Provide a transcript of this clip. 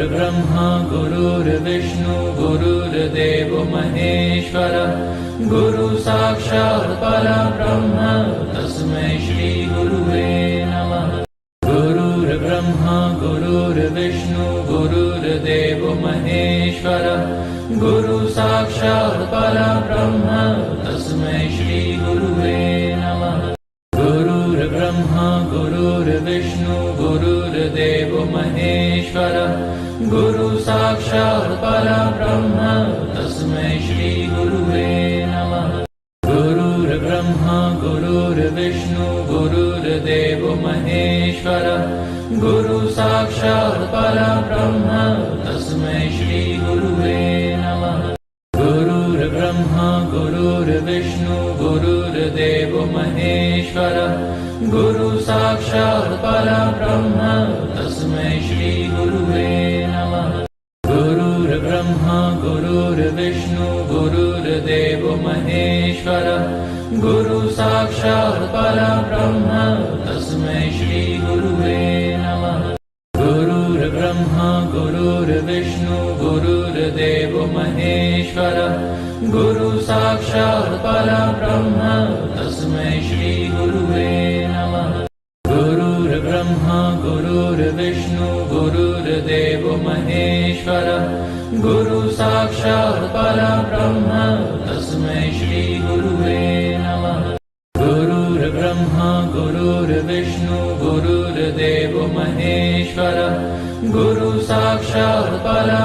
गुरुर्ब्रह्मा गुरुर्विष्णु गुरुर्देवो महेश्वरः गुरु साक्षात् परब्रह्म तस्मै श्री गुरुवे नमः। गुरुर्ब्रह्मा गुरुर्विष्णु गुरुर्देवो महेश्वरः गुरु साक्षात् परब्रह्म तस्मै श्री गुरुवे नमः। गुरुर्ब्रह्मा गुरुर्विष्णु गुरुर्देवो महेश्वरः गुरु साक्षात् परब्रह्म तस्मै श्री गुरुवे नमः। गुरुर्ब्रह्मा गुरुर्विष्णु गुरुर्देवो महेश्वरः गुरु साक्षात् परब्रह्म तस्मै श्री गुरुवे नमः। गुरुर्ब्रह्मा गुरुर्विष्णु गुरुर्देवो महेश्वरः गुरु साक्षात् परब्रह्म तस्मै श्री गुरुवे नमः। गुरुर्ब्रह्मा गुरुर्विष्णु गुरुर्देवो महेश्वरः गुरु साक्षात् परब्रह्म तस्मै श्री गुरुवे नमः। गुरुर्ब्रह्मा गुरुर्विष्णु गुरुर्देवो महेश्वरः गुरु साक्षात् परब्रह्म तस्मै श्री गुरुवे नमः। गुरुर्ब्रह्मा गुरुर्विष्णु गुरुर्देवो महेश्वरः गुरु साक्षात् परब्रह्म तस्मै श्री गुरुवे नमः। गुरुर्ब्रह्मा गुरुर्विष्णु गुरुर्देवो महेश्वरः गुरु साक्षात् परब्रह्म